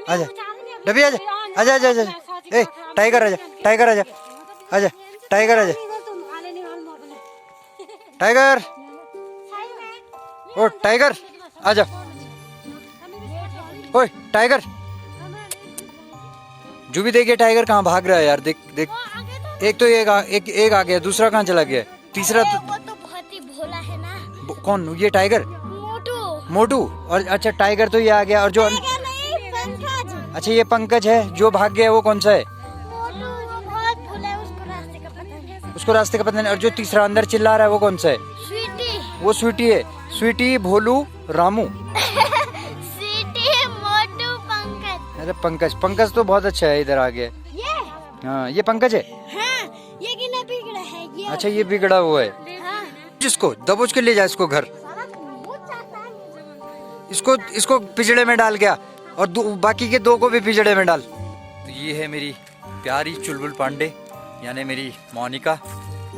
आजा डबी आजा आजा आजा आजा ए टाइगर आजा टाइगर आजा आजा टाइगर आजा टाइगर ओ टाइगर आजा ओए टाइगर जो भी देखिए टाइगर कहाँ भाग रहा है यार। देख देख एक तो एक आ गया, दूसरा कहाँ चला गया, तीसरा वो तो बहुत ही भोला है ना। कौन ये टाइगर? मोटू। मोटू। और अच्छा टाइगर तो ये आ गया। और जो पंकज। अच्छा ये पंकज है जो भाग गया, वो कौन सा है? मोटू वो बहुत भोला है, उसको रास्ते का पता नहीं। उसको रास्ते का पता नहीं। और जो तीसरा अंदर चिल्ला रहा है वो कौन सा है? स्वीटी। वो स्वीटी है। स्वीटी, भोलू, रामू। स्वीटी, मोटू, पंकज। अरे पंकज, पंकज तो बहुत अच्छा है, इधर आ गया। ये हाँ ये पंकज है। हाँ, ये कितना बिगड़ा है ये। अच्छा ये बिगड़ा हुआ है। हाँ। जिसको दबोच के ले जा इसको घर, इसको इसको पिंजड़े में डाल गया और बाकी के दो को भी पिंजड़े में डाल। तो ये है मेरी प्यारी चुलबुल पांडे यानी मेरी मोनिका।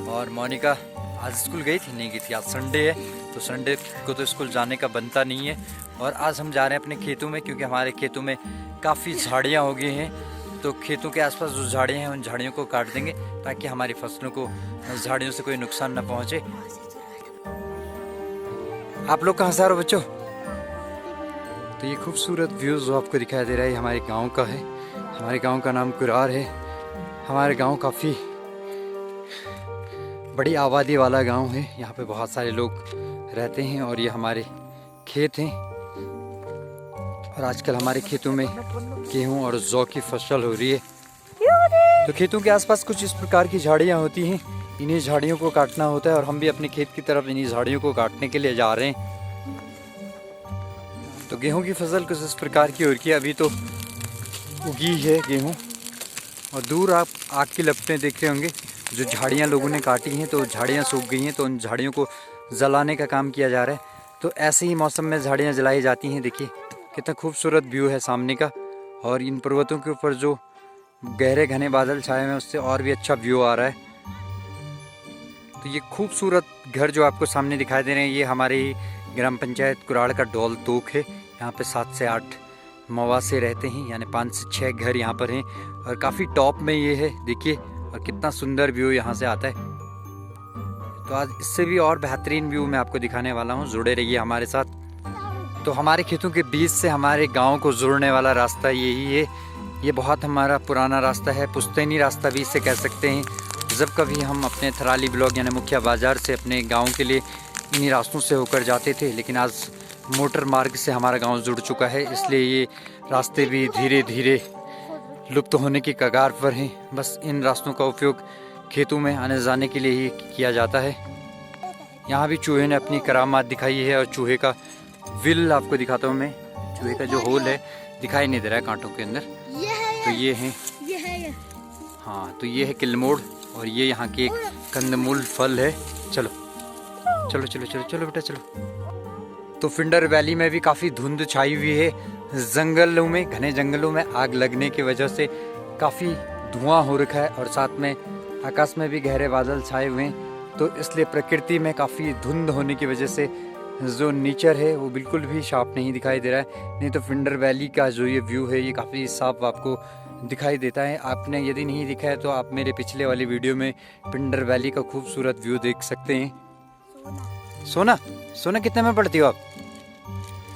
और मोनिका आज स्कूल गई थी? नहीं गई थी। आज संडे है तो संडे को तो स्कूल जाने का बनता नहीं है। और आज हम जा रहे हैं अपने खेतों में, क्योंकि हमारे खेतों में काफ़ी झाड़ियाँ हो गई हैं। तो खेतों के आसपास जो झाड़ियाँ हैं उन झाड़ियों को काट देंगे ताकि हमारी फसलों को झाड़ियों से कोई नुकसान न पहुँचे। आप लोग कहाँ से आ रहे हो बच्चों? तो ये खूबसूरत व्यू जो आपको दिखाई दे रहा है हमारे गांव का है। हमारे गांव का नाम कुरार है। हमारे गांव काफ़ी बड़ी आबादी वाला गांव है। यहाँ पे बहुत सारे लोग रहते हैं और ये हमारे खेत हैं। और आजकल हमारे खेतों में गेहूं और जौ की फसल हो रही है। तो खेतों के आसपास कुछ इस प्रकार की झाड़ियाँ होती हैं। इन्हीं झाड़ियों को काटना होता है और हम भी अपने खेत की तरफ इन्हीं झाड़ियों को काटने के लिए जा रहे हैं। तो गेहूं की फसल कुछ इस प्रकार की हो रही है। अभी तो उगी है गेहूं और दूर आप आग की लपटें देख रहे होंगे। जो झाड़ियां लोगों ने काटी हैं तो झाड़ियां सूख गई हैं, तो उन झाड़ियों को जलाने का काम किया जा रहा है। तो ऐसे ही मौसम में झाड़ियां जलाई जाती हैं। देखिए कितना खूबसूरत व्यू है सामने का। और इन पर्वतों के ऊपर जो गहरे घने बादल छाए हुए हैं उससे और भी अच्छा व्यू आ रहा है। तो ये खूबसूरत घर जो आपको सामने दिखाई दे रहे हैं ये हमारे ग्राम पंचायत कुराड़ का डोल तोक है। यहाँ पे 7 से 8 मवासे रहते हैं, यानी 5 से 6 घर यहाँ पर हैं। और काफ़ी टॉप में ये है, देखिए। और कितना सुंदर व्यू यहाँ से आता है। तो आज इससे भी और बेहतरीन व्यू मैं आपको दिखाने वाला हूँ, जुड़े रहिए हमारे साथ। तो हमारे खेतों के बीच से हमारे गांव को जोड़ने वाला रास्ता यही है। ये बहुत हमारा पुराना रास्ता है, पुश्तैनी रास्ता भी इसे कह सकते हैं। जब कभी हम अपने थराली ब्लॉक यानी मुखिया बाज़ार से अपने गांव के लिए इन्हीं रास्तों से होकर जाते थे, लेकिन आज मोटर मार्ग से हमारा गांव जुड़ चुका है, इसलिए ये रास्ते भी धीरे धीरे लुप्त होने की कगार पर हैं। बस इन रास्तों का उपयोग खेतों में आने जाने के लिए ही किया जाता है। यहाँ भी चूहे ने अपनी करामात दिखाई है। और चूहे का विल आपको दिखाता हूँ मैं। चूहे का जो होल है दिखाई नहीं दे रहा है कांटों के अंदर। तो ये है हाँ, तो ये है किलमोड़ और ये यहाँ के एक कंदमूल फल है। चलो चलो चलो चलो चलो बेटा चलो। तो फिंडर वैली में भी काफ़ी धुंध छाई हुई है। जंगलों में, घने जंगलों में आग लगने की वजह से काफ़ी धुआं हो रखा है और साथ में आकाश में भी गहरे बादल छाए हुए हैं। तो इसलिए प्रकृति में काफ़ी धुंध होने की वजह से जो नेचर है वो बिल्कुल भी साफ नहीं दिखाई दे रहा है। नहीं तो फिंडर वैली का जो ये व्यू है ये काफ़ी साफ आपको दिखाई देता है। आपने यदि नहीं दिखा है तो आप मेरे पिछले वाली वीडियो में फिंडर वैली का खूबसूरत व्यू देख सकते हैं। सोना, सोना कितने में पढ़ती हो आप?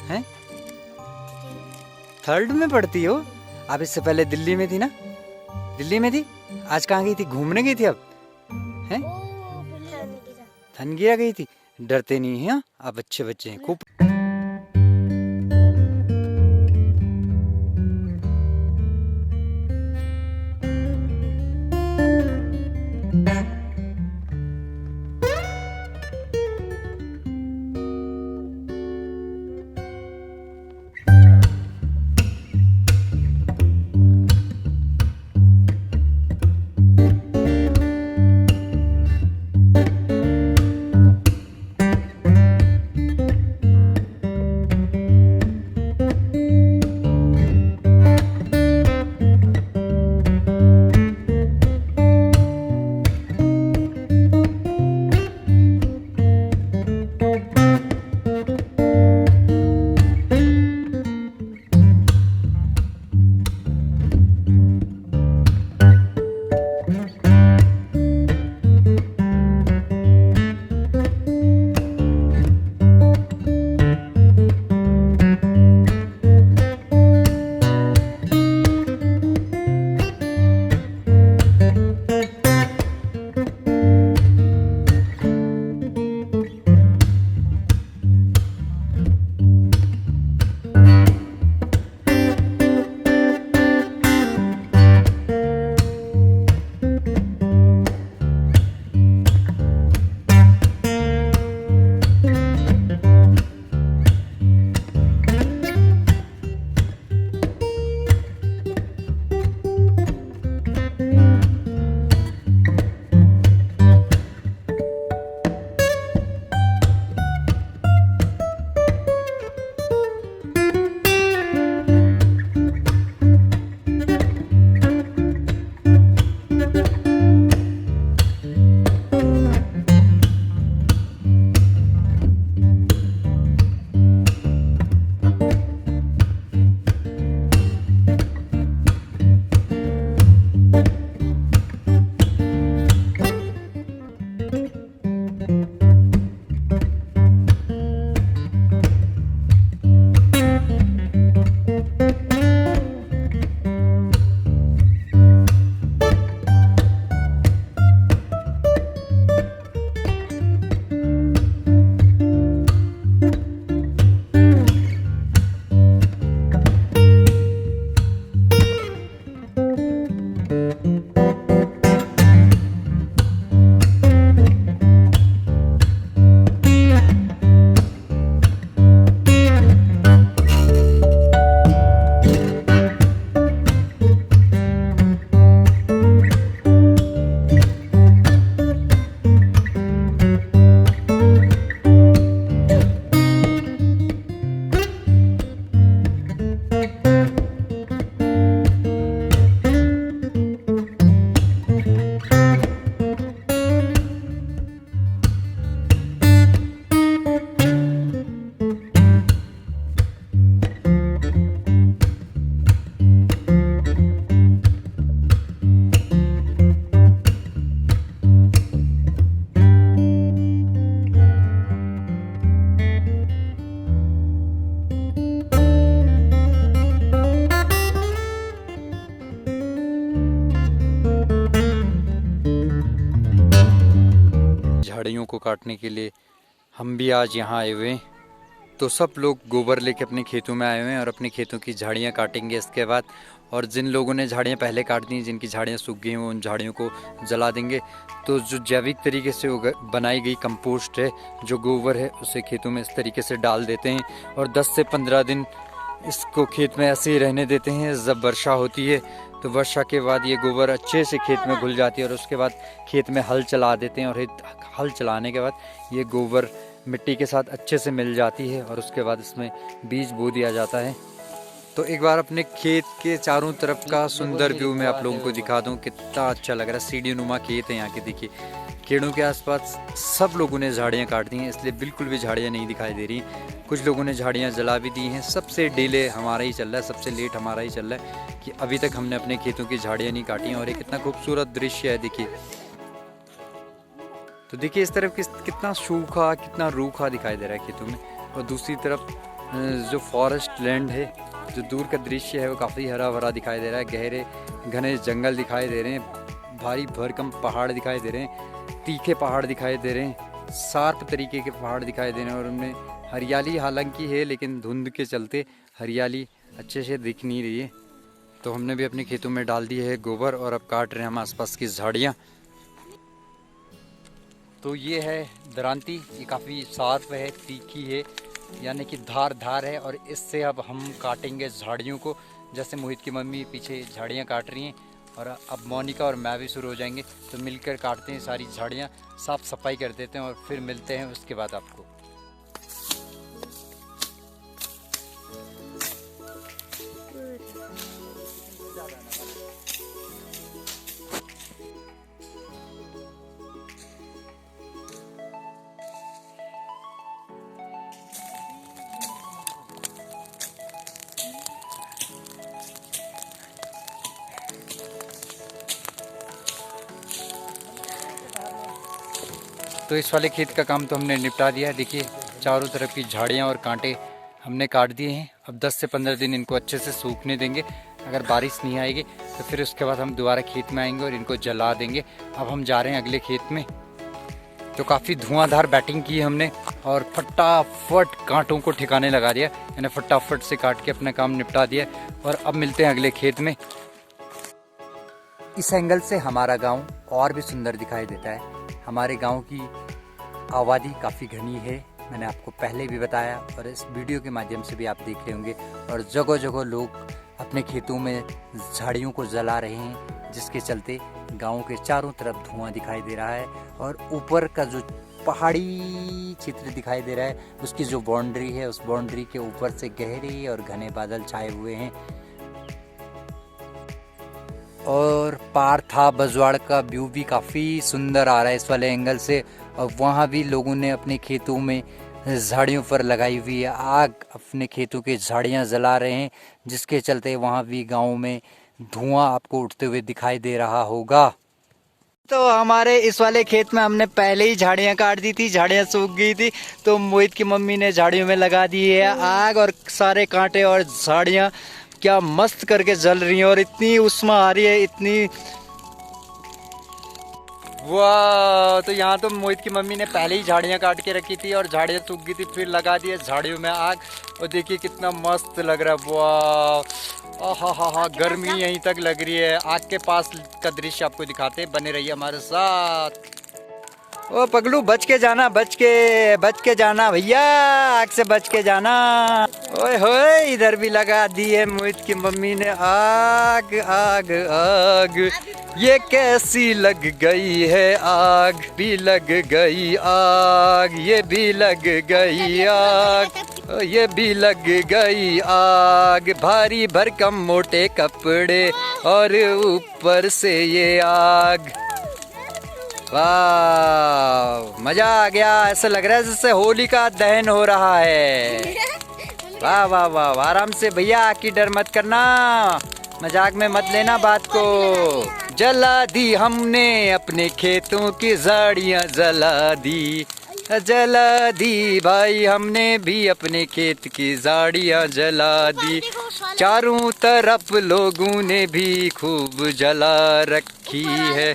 हैं? 3rd में पढ़ती हो आप? इससे पहले दिल्ली में थी ना? दिल्ली में थी। आज कहाँ गई थी? घूमने गई थी आप? हैं? धनगिरा गई थी। डरते नहीं हैं आप, अच्छे बच्चे हैं खूब। झाड़ियों को काटने के लिए हम भी आज यहाँ आए हुए हैं। तो सब लोग गोबर लेके अपने खेतों में आए हुए हैं और अपने खेतों की झाड़ियाँ काटेंगे इसके बाद। और जिन लोगों ने झाड़ियाँ पहले काट दी, जिनकी झाड़ियाँ सूख गई हैं, वो उन झाड़ियों को जला देंगे। तो जो जैविक तरीके से बनाई गई कंपोस्ट है, जो गोबर है, उसे खेतों में इस तरीके से डाल देते हैं और 10 से 15 दिन इसको खेत में ऐसे ही रहने देते हैं। जब वर्षा होती है तो वर्षा के बाद ये गोबर अच्छे से खेत में घुल जाती है और उसके बाद खेत में हल चला देते हैं। और हल चलाने के बाद ये गोबर मिट्टी के साथ अच्छे से मिल जाती है और उसके बाद इसमें बीज बो दिया जाता है। तो एक बार अपने खेत के चारों तरफ का सुंदर व्यू मैं आप लोगों को दिखा दूं, कितना अच्छा लग रहा है। सीढ़ी नुमा खेत है यहाँ के, देखिए खेड़ों के आसपास सब लोगों ने झाड़ियाँ काट दी हैं, इसलिए बिल्कुल भी झाड़ियाँ नहीं दिखाई दे रही। कुछ लोगों ने झाड़ियाँ जला भी दी हैं। सबसे डिले हमारा ही चल रहा है, सबसे लेट हमारा ही चल रहा है कि अभी तक हमने अपने खेतों की झाड़ियाँ नहीं काटी हैं। और ये कितना खूबसूरत दृश्य है, देखिए। तो देखिए इस तरफ कितना सूखा, कितना रूखा दिखाई दे रहा है खेतों में। और दूसरी तरफ जो फॉरेस्ट लैंड है, जो दूर का दृश्य है, वो काफ़ी हरा भरा दिखाई दे रहा है। गहरे घने जंगल दिखाई दे रहे हैं, भारी भरकम पहाड़ दिखाई दे रहे हैं, तीखे पहाड़ दिखाई दे रहे हैं, शार्प तरीके के पहाड़ दिखाई दे रहे हैं। और उनमें हरियाली हालांकि है, लेकिन धुंध के चलते हरियाली अच्छे से दिख नहीं रही है। तो हमने भी अपने खेतों में डाल दी है गोबर और अब काट रहे हैं हम आसपास की झाड़ियाँ। तो ये है दरांती, ये काफ़ी शार्प है, तीखी है, यानी कि धार है। और इससे अब हम काटेंगे झाड़ियों को। जैसे मोहित की मम्मी पीछे झाड़ियाँ काट रही हैं और अब मोनिका और मैं भी शुरू हो जाएंगे। तो मिलकर काटते हैं सारी झाड़ियाँ, साफ सफाई कर देते हैं और फिर मिलते हैं उसके बाद आपको। तो इस वाले खेत का काम तो हमने निपटा दिया है। देखिए चारों तरफ की झाड़ियाँ और कांटे हमने काट दिए हैं। अब 10 से 15 दिन इनको अच्छे से सूखने देंगे। अगर बारिश नहीं आएगी तो फिर उसके बाद हम दोबारा खेत में आएंगे और इनको जला देंगे। अब हम जा रहे हैं अगले खेत में। तो काफ़ी धुआंधार बैटिंग की हमने और फटाफट कांटों को ठिकाने लगा दिया, यानी फटाफट से काट के अपना काम निपटा दिया। और अब मिलते हैं अगले खेत में। इस एंगल से हमारा गाँव और भी सुंदर दिखाई देता है। हमारे गांव की आबादी काफ़ी घनी है, मैंने आपको पहले भी बताया और इस वीडियो के माध्यम से भी आप देख रहे होंगे। और जगह जगह लोग अपने खेतों में झाड़ियों को जला रहे हैं, जिसके चलते गांव के चारों तरफ धुआं दिखाई दे रहा है। और ऊपर का जो पहाड़ी क्षेत्र दिखाई दे रहा है, उसकी जो बाउंड्री है, उस बाउंड्री के ऊपर से गहरे और घने बादल छाए हुए हैं। और पारथा बजवाड़ का व्यू भी काफ़ी सुंदर आ रहा है इस वाले एंगल से। और वहाँ भी लोगों ने अपने खेतों में झाड़ियों पर लगाई हुई है आग, अपने खेतों के झाड़ियाँ जला रहे हैं, जिसके चलते वहाँ भी गाँव में धुआं आपको उठते हुए दिखाई दे रहा होगा। तो हमारे इस वाले खेत में हमने पहले ही झाड़ियाँ काट दी थी, झाड़ियाँ सूख गई थी। तो मोहित की मम्मी ने झाड़ियों में लगा दी है आग और सारे कांटे और झाड़ियाँ क्या मस्त करके जल रही हैं और इतनी उष्मा आ रही है, इतनी वाह। तो यहाँ तो मोहित की मम्मी ने पहले ही झाड़ियाँ काट के रखी थी और झाड़ियाँ सूख गई थी, फिर लगा दी है झाड़ियों में आग। और देखिए कितना मस्त लग रहा है, वाह। हा, गर्मी यहीं तक लग रही है। आग के पास का दृश्य आपको दिखाते हैं, बने रहिए हमारे साथ। ओ पगलू बच के जाना, बच के जाना भैया, आग से बच के जाना। ओए होए इधर भी लगा दी है मोहित की मम्मी ने आग। आग आग ये कैसी लग गई है आग, भी लग गई आग, ये भी लग गई आग, ये भी लग गई आग। भारी भरकम मोटे कपड़े और ऊपर से ये आग। वाह मजा आ गया, ऐसा लग रहा है जैसे होली का दहन हो रहा है। वाह वाह वाह, आराम से भैया, आग की डर मत करना, मजाक में मत लेना बात को। जला दी हमने अपने खेतों की झाड़ियाँ, जला दी भाई हमने भी अपने खेत की झाड़ियाँ जला दी। चारों तरफ लोगों ने भी खूब जला रखी है।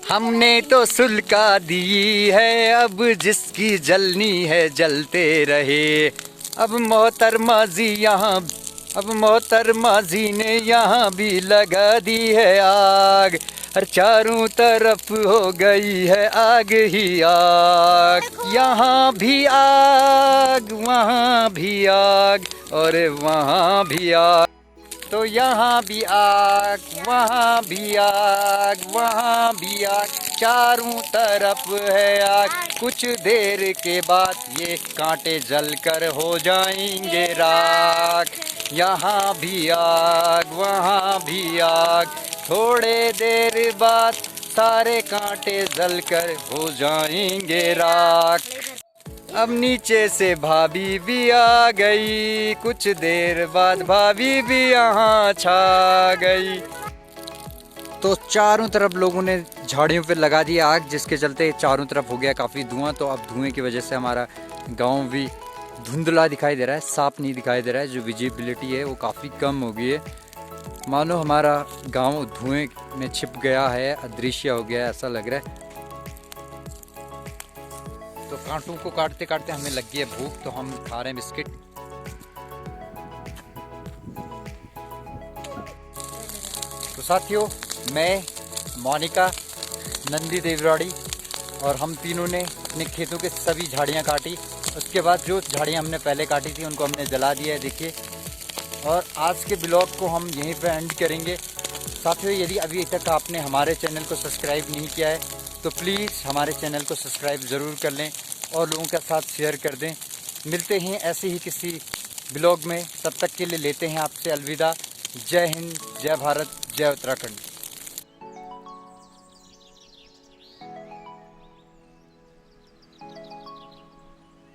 हमने तो सुलका दी है, अब जिसकी जलनी है जलते रहे। अब मोहतरमा जी ने यहाँ भी लगा दी है आग, हर चारों तरफ हो गई है आग ही आग। यहाँ भी आग, वहाँ भी आग, और वहाँ भी आग। तो यहाँ भी आग, वहाँ भी आग, वहाँ भी आग, चारों तरफ है आग। कुछ देर के बाद ये कांटे जलकर हो जाएंगे राख। यहाँ भी आग, वहाँ भी आग, थोड़े देर बाद सारे कांटे जलकर हो जाएंगे राख। अब नीचे से भाभी भी आ गई, कुछ देर बाद भाभी भी यहाँ छा गई। तो चारों तरफ लोगों ने झाड़ियों पे लगा दी आग, जिसके चलते चारों तरफ हो गया काफ़ी धुआं। तो अब धुएं की वजह से हमारा गांव भी धुंधला दिखाई दे रहा है, साफ नहीं दिखाई दे रहा है। जो विजिबिलिटी है वो काफ़ी कम हो गई है, मानो हमारा गांव धुएं में छिप गया है, अदृश्य हो गया है, ऐसा लग रहा है। तो कांटों को काटते काटते हमें लग गई है भूख, तो हम खा रहे हैं बिस्किट। तो साथियों, मैं, मोनिका, नंदी देवराड़ी और हम तीनों ने अपने खेतों के सभी झाड़ियाँ काटी। उसके बाद जो झाड़ियाँ हमने पहले काटी थी उनको हमने जला दिया है, देखिए। और आज के ब्लॉग को हम यहीं पर एंड करेंगे। साथियों, यदि अभी तक आपने हमारे चैनल को सब्सक्राइब नहीं किया है तो प्लीज़ हमारे चैनल को सब्सक्राइब ज़रूर कर लें और लोगों के साथ शेयर कर दें। मिलते हैं ऐसे ही किसी ब्लॉग में, तब तक के लिए लेते हैं आपसे अलविदा। जय हिंद, जय भारत, जय उत्तराखंड।